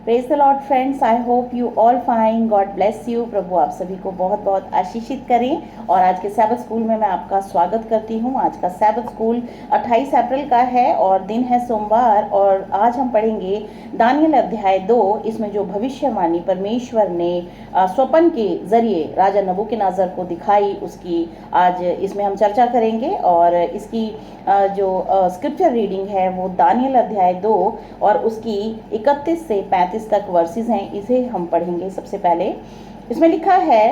Praise the Lord friends, I hope you all fine, God bless you. प्रभु आप सभी को बहुत बहुत आशीषित करें। और आज के सैबत स्कूल में मैं आपका स्वागत करती हूँ। आज का सैबत स्कूल 28 अप्रैल का है और दिन है सोमवार। और आज हम पढ़ेंगे दानियल अध्याय 2। इसमें जो भविष्यवाणी परमेश्वर ने स्वप्न के जरिए राजा नबूकदनेस्सर को दिखाई, उसकी आज इसमें हम चर्चा करेंगे। और इसकी जो स्क्रिप्चर रीडिंग है वो दानियल अध्याय 2 और उसकी 31 से 35 तक वर्सेस हैं, इसे हम पढ़ेंगे। सबसे पहले इसमें लिखा है,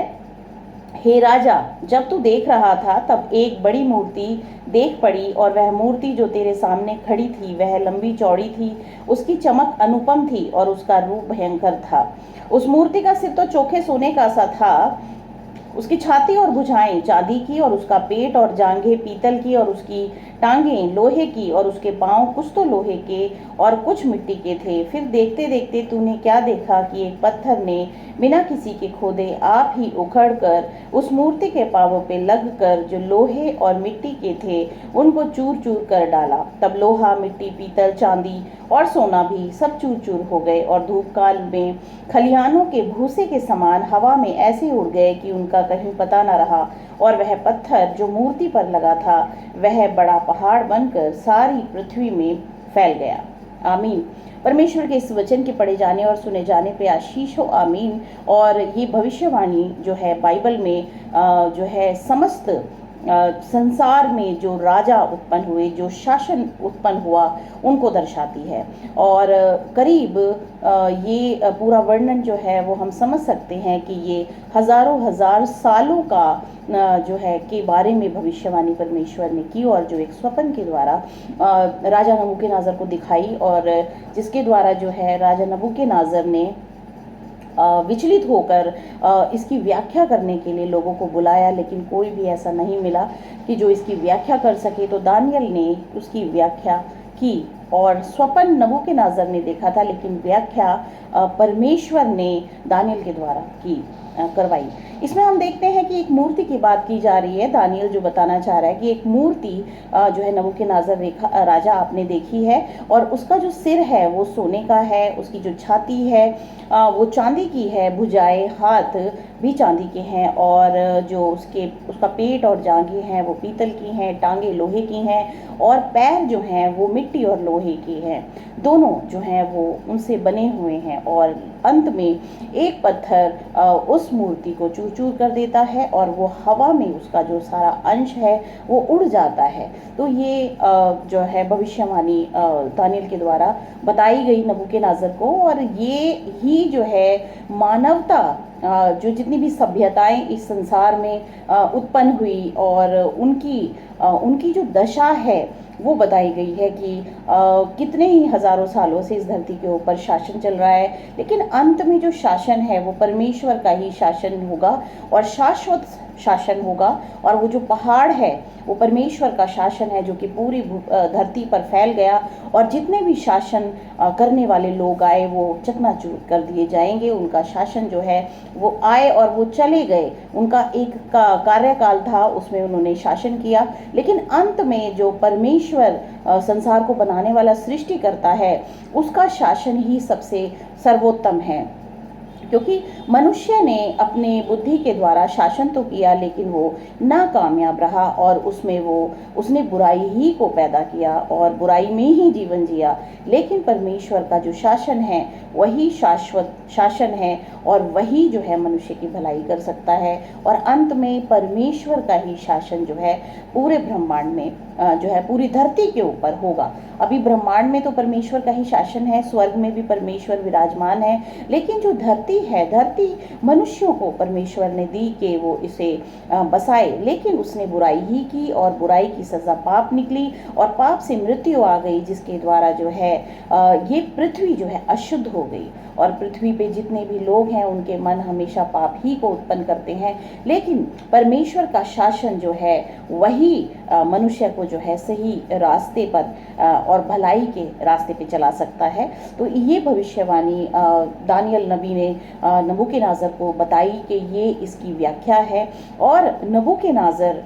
हे राजा, जब तू देख रहा था तब एक बड़ी मूर्ति देख पड़ी, और वह मूर्ति जो तेरे सामने खड़ी थी वह लंबी चौड़ी थी, उसकी चमक अनुपम थी और उसका रूप भयंकर था। उस मूर्ति का सिर तो चोखे सोने का सा था, उसकी छाती और भुजाएं चांदी की, और उसका पेट और जांघें पीतल की, और उसकी टांगें लोहे की, और उसके पांव कुछ तो लोहे के और कुछ मिट्टी के थे। फिर देखते देखते तूने क्या देखा कि एक पत्थर ने बिना किसी के खोदे आप ही उखड़ कर उस मूर्ति के पांवों पे लग कर जो लोहे और मिट्टी के थे उनको चूर चूर कर डाला। तब लोहा, मिट्टी, पीतल, चांदी और सोना भी सब चूर चूर हो गए, और धूप काल में खलिहानों के भूसे के समान हवा में ऐसे उड़ गए कि उनका कहीं पता न रहा। और वह पत्थर जो मूर्ति पर लगा था वह बड़ा पहाड़ बनकर सारी पृथ्वी में फैल गया। आमीन। परमेश्वर के इस वचन के पढ़े जाने और सुने जाने पे आशीष हो। आमीन। और ये भविष्यवाणी जो है बाइबल में जो है समस्त संसार में जो राजा उत्पन्न हुए, जो शासन उत्पन्न हुआ, उनको दर्शाती है। और करीब ये पूरा वर्णन जो है वो हम समझ सकते हैं कि ये हजारों हजार सालों का जो है के बारे में भविष्यवाणी परमेश्वर ने की, और जो एक स्वप्न के द्वारा राजा नबूकदनेस्सर को दिखाई, और जिसके द्वारा जो है राजा नबूकदनेस्सर ने विचलित होकर इसकी व्याख्या करने के लिए लोगों को बुलाया, लेकिन कोई भी ऐसा नहीं मिला कि जो इसकी व्याख्या कर सके। तो दानियल ने उसकी व्याख्या की, और स्वप्न नबूकदनेस्सर ने देखा था, लेकिन व्याख्या परमेश्वर ने दानियल के द्वारा की करवाई। इसमें हम देखते हैं कि एक मूर्ति की बात की जा रही है। दानियल जो बताना चाह रहा है कि एक मूर्ति जो है नबूकदनेस्सर राजा आपने देखी है, और उसका जो सिर है वो सोने का है, उसकी जो छाती है वो चांदी की है, भुजाएं, हाथ भी चांदी के हैं, और जो उसका पेट और जांघें हैं वो पीतल की हैं, टांगे लोहे की हैं, और पैर जो हैं वो मिट्टी और लोहे के हैं। दोनों जो हैं वो उनसे बने हुए हैं। और अंत में एक पत्थर उस मूर्ति को चूर चूर कर देता है, और वो हवा में उसका जो सारा अंश है वो उड़ जाता है। तो ये जो है भविष्यवाणी दानियल के द्वारा बताई गई नबूकदनेस्सर को। और ये ही जो है मानवता जो जितनी भी सभ्यताएं इस संसार में उत्पन्न हुई, और उनकी जो दशा है वो बताई गई है कि कितने ही हजारों सालों से इस धरती के ऊपर शासन चल रहा है, लेकिन अंत में जो शासन है वो परमेश्वर का ही शासन होगा, और शाश्वत शासन होगा। और वो जो पहाड़ है वो परमेश्वर का शासन है, जो कि पूरी धरती पर फैल गया, और जितने भी शासन करने वाले लोग आए वो चकनाचूर कर दिए जाएंगे। उनका शासन जो है वो आए और वो चले गए, उनका एक कार्यकाल था, उसमें उन्होंने शासन किया, लेकिन अंत में जो परमेश्वर संसार को बनाने वाला सृष्टि करता है उसका शासन ही सबसे सर्वोत्तम है। क्योंकि मनुष्य ने अपने बुद्धि के द्वारा शासन तो किया, लेकिन वो नाकामयाब रहा, और उसने बुराई ही को पैदा किया और बुराई में ही जीवन जिया। लेकिन परमेश्वर का जो शासन है वही शाश्वत शासन है, और वही जो है मनुष्य की भलाई कर सकता है। और अंत में परमेश्वर का ही शासन जो है पूरे ब्रह्मांड में जो है पूरी धरती के ऊपर होगा। अभी ब्रह्मांड में तो परमेश्वर का ही शासन है, स्वर्ग में भी परमेश्वर विराजमान है, लेकिन जो धरती है, धरती मनुष्यों को परमेश्वर ने दी कि वो इसे बसाए, लेकिन उसने बुराई ही की, और बुराई की सजा पाप निकली, और पाप से मृत्यु आ गई, जिसके द्वारा जो है ये पृथ्वी जो है अशुद्ध हो गई। और पृथ्वी पे जितने भी लोग हैं उनके मन हमेशा पाप ही को उत्पन्न करते हैं, लेकिन परमेश्वर का शासन जो है वही मनुष्य को जो है सही रास्ते पर और भलाई के रास्ते पे चला सकता है। तो ये भविष्यवाणी दानियल नबी ने नबूकदनेस्सर को बताई कि ये इसकी व्याख्या है, और नबूकदनेस्सर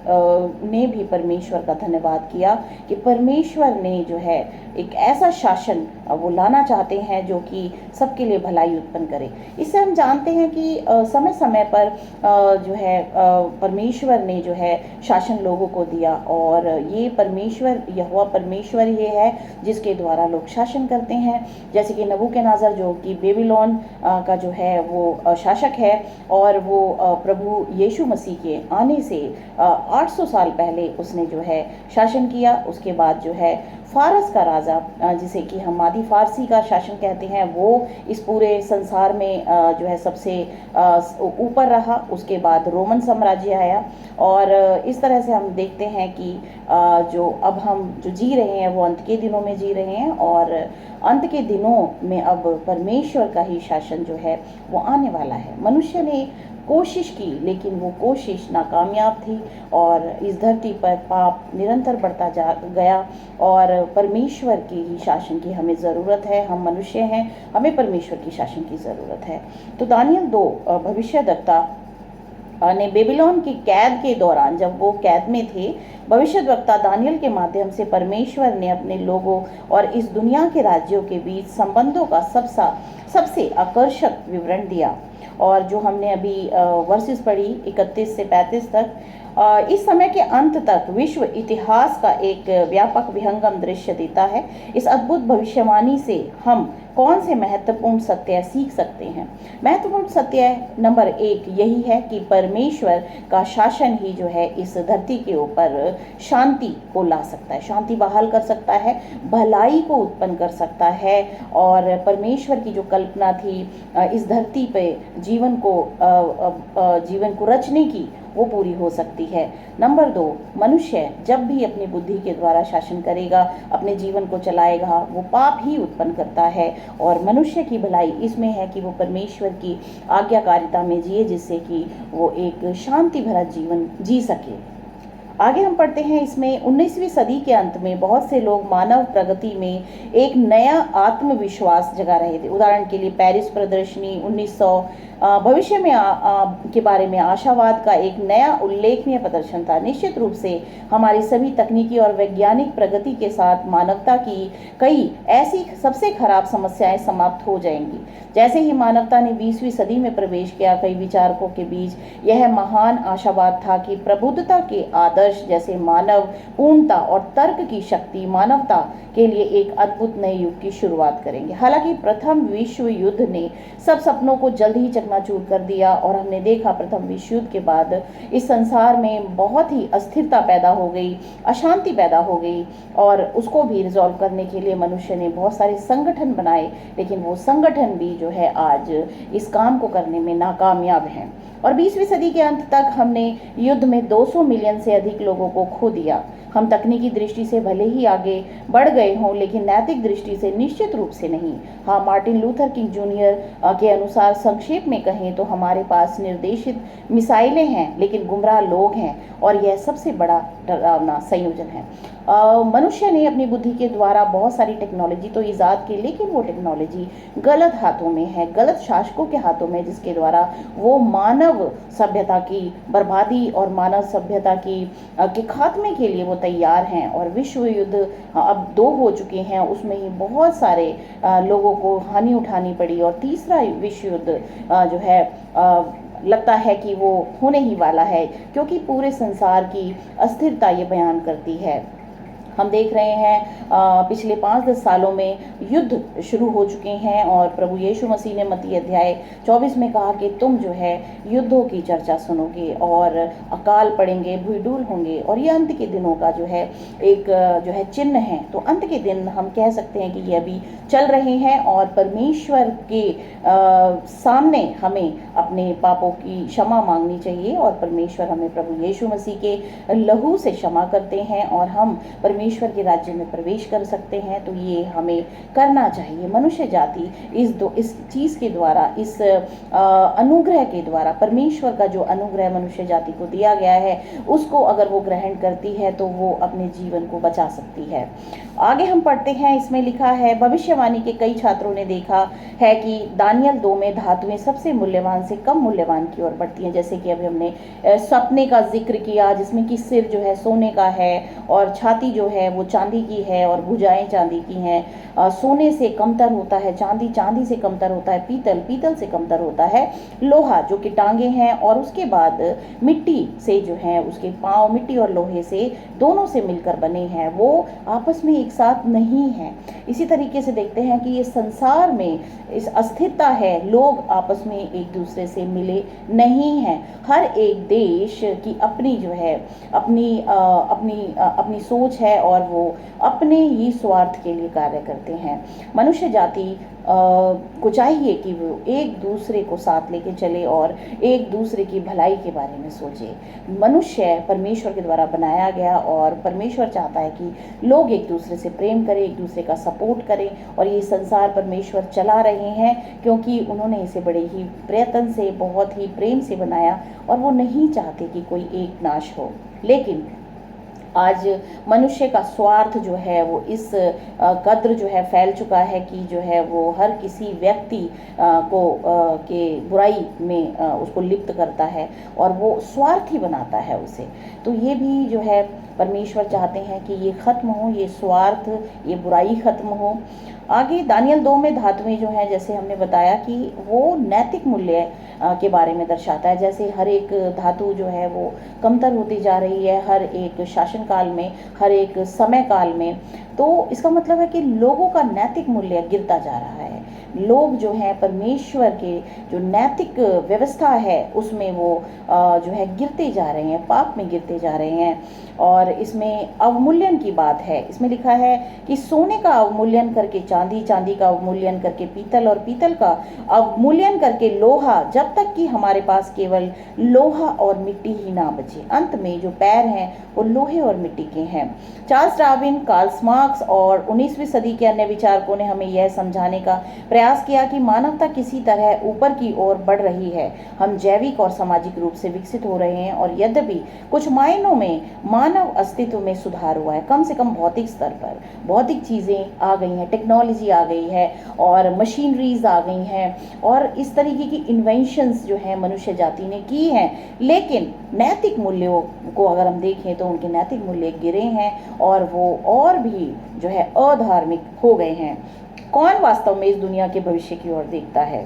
ने भी परमेश्वर का धन्यवाद किया कि परमेश्वर ने जो है एक ऐसा शासन वो लाना चाहते हैं जो कि सबके लिए भलाई उत्पन्न करे। इससे हम जानते हैं कि समय समय पर जो है परमेश्वर ने जो है शासन लोगों को दिया, और ये परमेश्वर यहोवा परमेश्वर ये है जिसके द्वारा लोग शासन करते हैं। जैसे कि नबूकदनेस्सर जो कि बेबीलोन का जो है वो शासक है, और वो प्रभु यीशु मसीह के आने से 800 साल पहले उसने जो है शासन किया। उसके बाद जो है फारस का राजा जिसे कि हम मादी फारसी का शासन कहते हैं, वो इस पूरे संसार में जो है सबसे ऊपर रहा। उसके बाद रोमन साम्राज्य आया, और इस तरह से हम देखते हैं कि जो अब हम जो जी रहे हैं वो अंत के दिनों में जी रहे हैं, और अंत के दिनों में अब परमेश्वर का ही शासन जो है वो आने वाला है। मनुष्य ने कोशिश की, लेकिन वो कोशिश नाकामयाब थी, और इस धरती पर पाप निरंतर बढ़ता जा गया, और परमेश्वर के ही शासन की हमें ज़रूरत है। हम मनुष्य हैं, हमें परमेश्वर की शासन की ज़रूरत है। तो दानियल 2 भविष्यद्वक्ता ने बेबीलोन की कैद के दौरान, जब वो कैद में थे, भविष्यद्वक्ता दानियल के माध्यम से परमेश्वर ने अपने लोगों और इस दुनिया के राज्यों के बीच संबंधों का सबसे आकर्षक विवरण दिया। और जो हमने अभी वर्सेस पढ़ी 31 से 35 तक, इस समय के अंत तक विश्व इतिहास का एक व्यापक विहंगम दृश्य देता है। इस अद्भुत भविष्यवाणी से हम कौन से महत्वपूर्ण सत्य सीख सकते हैं? महत्वपूर्ण सत्य नंबर 1 यही है कि परमेश्वर का शासन ही जो है इस धरती के ऊपर शांति को ला सकता है, शांति बहाल कर सकता है, भलाई को उत्पन्न कर सकता है, और परमेश्वर की जो कल्पना थी इस धरती पे जीवन को रचने की, वो पूरी हो सकती है। नंबर 2, मनुष्य जब भी अपनी बुद्धि के द्वारा शासन करेगा, अपने जीवन को चलाएगा, वो पाप ही उत्पन्न करता है, और मनुष्य की भलाई इसमें है कि वो परमेश्वर की आज्ञाकारिता में जिए, जिससे कि वो एक शांति भरा जीवन जी सके। आगे हम पढ़ते हैं इसमें 19वीं सदी के अंत में बहुत से लोग मानव प्रगति में एक नया आत्मविश्वास जगा रहे थे। उदाहरण के लिए पेरिस प्रदर्शनी 1900 भविष्य में के बारे में आशावाद का एक नया उल्लेखनीय प्रदर्शन था। निश्चित रूप से हमारी सभी तकनीकी और वैज्ञानिक प्रगति के साथ मानवता की कई ऐसी सबसे खराब समस्याएं समाप्त हो जाएंगी। जैसे ही मानवता ने 20वीं सदी में प्रवेश किया, कई विचारकों के बीच यह महान आशावाद था कि प्रबुद्धता के आदर्श जैसे मानव पूर्णता और तर्क की शक्ति मानवता के लिए एक अद्भुत नए युग की शुरुआत करेंगे। हालांकि प्रथम विश्व युद्ध ने सब सपनों को जल्द ही चकनाचूर कर दिया, और हमने देखा प्रथम विश्व युद्ध के बाद इस संसार में बहुत ही अस्थिरता पैदा हो गई, अशांति पैदा हो गई, और उसको भी रिजॉल्व करने के लिए मनुष्य ने बहुत सारे संगठन बनाए, लेकिन वो संगठन भी जो है आज इस काम को करने में नाकामयाब हैं। और 20वीं सदी के अंत तक हमने युद्ध में 200 मिलियन से अधिक लोगों को खो दिया। हम तकनीकी दृष्टि से भले ही आगे बढ़ गए हों, लेकिन नैतिक दृष्टि से निश्चित रूप से नहीं। हाँ, मार्टिन लूथर किंग जूनियर के अनुसार संक्षेप में कहें तो हमारे पास निर्देशित मिसाइलें हैं, लेकिन गुमराह लोग हैं, और यह सबसे बड़ा डरावना संयोजन है। मनुष्य ने अपनी बुद्धि के द्वारा बहुत सारी टेक्नोलॉजी तो ईजाद की, लेकिन वो टेक्नोलॉजी गलत हाथों में है, गलत शासकों के हाथों में, जिसके द्वारा वो मानव सभ्यता की बर्बादी और मानव सभ्यता के खात्मे के लिए वो तैयार हैं। और विश्व युद्ध अब 2 हो चुके हैं, उसमें ही बहुत सारे लोगों को हानि उठानी पड़ी, और तीसरा विश्व युद्ध जो है लगता है कि वो होने ही वाला है, क्योंकि पूरे संसार की अस्थिरता ये बयान करती है। हम देख रहे हैं पिछले 5-10 सालों में युद्ध शुरू हो चुके हैं, और प्रभु यीशु मसीह ने मत्ती अध्याय 24 में कहा कि तुम जो है युद्धों की चर्चा सुनोगे, और अकाल पड़ेंगे, भूडूल होंगे, और ये अंत के दिनों का जो है एक जो है चिन्ह है। तो अंत के दिन हम कह सकते हैं कि ये अभी चल रहे हैं, और परमेश्वर के सामने हमें अपने पापों की क्षमा मांगनी चाहिए, और परमेश्वर हमें प्रभु यीशु मसीह के लहू से क्षमा करते हैं, और हम परमेश्वर के राज्य में प्रवेश कर सकते हैं। तो ये हमें करना चाहिए। मनुष्य जाति इस चीज़ के द्वारा, इस अनुग्रह के द्वारा, परमेश्वर का जो अनुग्रह मनुष्य जाति को दिया गया है, उसको अगर वो ग्रहण करती है तो वो अपने जीवन को बचा सकती है। आगे हम पढ़ते हैं, इसमें लिखा है, भविष्यवाणी के कई छात्रों ने देखा है कि दानियल 2 में धातुएं सबसे मूल्यवान से कम मूल्यवान की ओर बढ़ती हैं। जैसे कि अभी हमने सपने का जिक्र किया, जिसमें कि सिर जो है सोने का है, और छाती जो है वो चांदी की है और भुजाएं चांदी की हैं। सोने से कमतर होता है चांदी, चांदी से कमतर होता है पीतल, पीतल से कमतर होता है लोहा, जो कि टांगे हैं। और उसके बाद मिट्टी से जो है उसके पांव मिट्टी और लोहे से दोनों से मिलकर बने हैं, वो आपस में एक साथ नहीं हैं। इसी तरीके से देखते हैं कि ये संसार में इस अस्थिरता है, लोग आपस में एक दूसरे से मिले नहीं हैं। हर एक देश की अपनी जो है अपनी सोच है और वो अपने ही स्वार्थ के लिए कार्य करते हैं। मनुष्य जाति को चाहिए कि वो एक दूसरे को साथ लेके चले और एक दूसरे की भलाई के बारे में सोचे। मनुष्य परमेश्वर के द्वारा बनाया गया और परमेश्वर चाहता है कि लोग एक दूसरे से प्रेम करें, एक दूसरे का सपोर्ट करें। और ये संसार परमेश्वर चला रहे हैं क्योंकि उन्होंने इसे बड़े ही प्रयत्न से, बहुत ही प्रेम से बनाया और वो नहीं चाहते कि कोई एक नाश हो। लेकिन आज मनुष्य का स्वार्थ जो है वो इस कद्र जो है फैल चुका है कि जो है वो हर किसी व्यक्ति को के बुराई में उसको लिप्त करता है और वो स्वार्थी बनाता है उसे। तो ये भी जो है परमेश्वर चाहते हैं कि ये ख़त्म हो, ये स्वार्थ, ये बुराई ख़त्म हो। आगे दानियल 2 में धातुएं जो हैं, जैसे हमने बताया कि वो नैतिक मूल्य के बारे में दर्शाता है। जैसे हर एक धातु जो है वो कमतर होती जा रही है हर एक शासन काल में, हर एक समय काल में। तो इसका मतलब है कि लोगों का नैतिक मूल्य गिरता जा रहा है। लोग जो हैं परमेश्वर के जो नैतिक व्यवस्था है उसमें वो जो है गिरते जा रहे हैं, पाप में गिरते जा रहे हैं। और इसमें अवमूल्यन की बात है। इसमें लिखा है कि सोने का अवमूल्यन करके चांदी, चांदी का अवमूल्यन करके पीतल और पीतल का अवमूल्यन करके लोहा, जब तक कि हमारे पास केवल लोहा और मिट्टी ही ना बचे। अंत में जो पैर हैं वो लोहे और मिट्टी के हैं। चार्ल्स डार्विन, कार्ल मार्क्स और 19वीं सदी के अन्य विचारकों ने हमें यह समझाने का प्रयास किया कि मानवता किसी तरह ऊपर की ओर बढ़ रही है। हम जैविक और सामाजिक रूप से विकसित हो रहे हैं और यद्यपि कुछ मायनों में मानव अस्तित्व में सुधार हुआ है, कम से कम भौतिक स्तर पर भौतिक चीज़ें आ गई हैं, टेक्नोलॉजी आ गई है और मशीनरीज आ गई हैं और इस तरीके की इन्वेंशंस जो है मनुष्य जाति ने की हैं। लेकिन नैतिक मूल्यों को अगर हम देखें तो उनके नैतिक मूल्य गिरे हैं और वो और भी जो है अधार्मिक हो गए हैं। कौन वास्तव में इस दुनिया के भविष्य की ओर देखता है?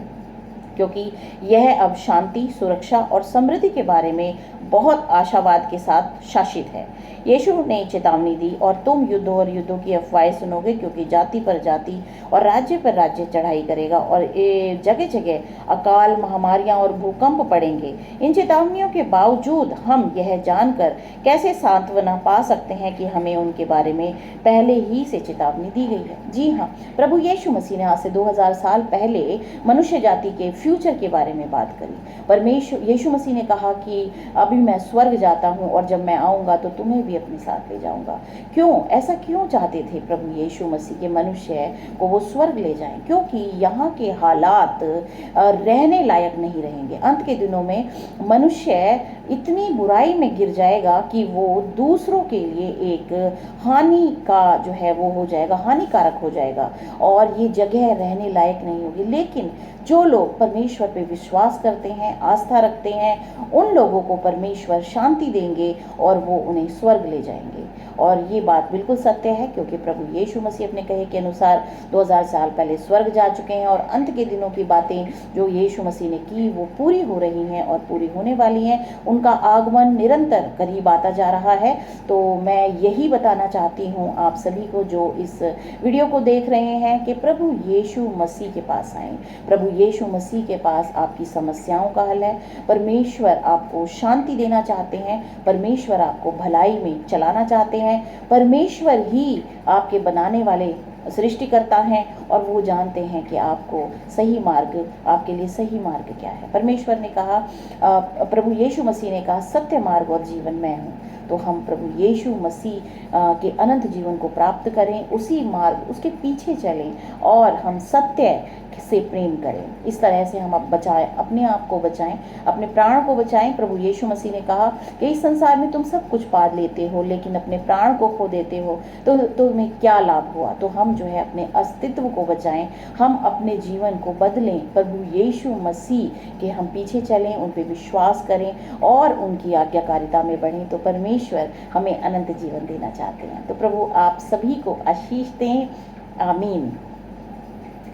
क्योंकि यह अब शांति, सुरक्षा और समृद्धि के बारे में बहुत आशावाद के साथ शासित है। यीशु ने चेतावनी दी, और तुम युद्धों और युद्धों की अफवाहें सुनोगे, क्योंकि जाति पर जाति और राज्य पर राज्य चढ़ाई करेगा और जगह जगह अकाल, महामारियां और भूकंप पड़ेंगे। इन चेतावनियों के बावजूद हम यह जानकर कैसे सांत्वना पा सकते हैं कि हमें उनके बारे में पहले ही से चेतावनी दी गई है। जी हाँ, प्रभु यीशु मसीह ने आज से 2000 साल पहले मनुष्य जाति के फ्यूचर के बारे में बात करी। यीशु मसीह ने कहा कि अभी मैं स्वर्ग जाता हूँ और जब मैं आऊँगा तो तुम्हें भी अपने साथ ले जाऊँगा। क्यों? ऐसा क्यों चाहते थे प्रभु यीशु मसीह के मनुष्य को वो स्वर्ग ले जाएं? क्योंकि यहाँ के हालात रहने लायक नहीं रहेंगे। अंत के दिनों में मनुष्य इतनी बुराई में गिर जाएगा कि वो दूसरों के लिए एक हानि का जो है वो हो जाएगा, हानिकारक हो जाएगा और ये जगह रहने लायक नहीं होगी। लेकिन जो लोग परमेश्वर पे विश्वास करते हैं, आस्था रखते हैं, उन लोगों को परमेश्वर शांति देंगे और वो उन्हें स्वर्ग ले जाएंगे। और ये बात बिल्कुल सत्य है, क्योंकि प्रभु यीशु मसीह अपने कहे के अनुसार 2000 साल पहले स्वर्ग जा चुके हैं और अंत के दिनों की बातें जो यीशु मसीह ने की वो पूरी हो रही हैं और पूरी होने वाली हैं। उनका आगमन निरंतर करीब आता जा रहा है। तो मैं यही बताना चाहती हूँ आप सभी को जो इस वीडियो को देख रहे हैं कि प्रभु यीशु मसीह के पास आएँ। प्रभु यीशु मसीह के पास आपकी समस्याओं का हल है। परमेश्वर आपको शांति देना चाहते हैं, परमेश्वर आपको भलाई में चलाना चाहते हैं। परमेश्वर ही आपके बनाने वाले सृष्टिकर्ता हैं और वो जानते हैं कि आपको सही मार्ग, आपके लिए सही मार्ग क्या है। परमेश्वर ने कहा, प्रभु यीशु मसीह ने कहा, सत्य मार्ग और जीवन मैं हूँ। तो हम प्रभु यीशु मसीह के अनंत जीवन को प्राप्त करें, उसी मार्ग, उसके पीछे चलें और हम सत्य से प्रेम करें। इस तरह से हम अब बचाएं, अपने आप को बचाएं, अपने प्राण को बचाएं। प्रभु यीशु मसीह ने कहा कि इस संसार में तुम सब कुछ पा लेते हो, लेकिन अपने प्राण को खो देते हो तो तुम्हें क्या लाभ हुआ। तो हम जो है अपने अस्तित्व को बचाएं, हम अपने जीवन को बदलें, प्रभु यीशु मसीह के हम पीछे चलें, उन पर विश्वास करें और उनकी आज्ञाकारिता में बढ़ें। तो परमेश्वर हमें अनंत जीवन देना चाहते हैं। तो प्रभु आप सभी को आशीष दें। आमीन।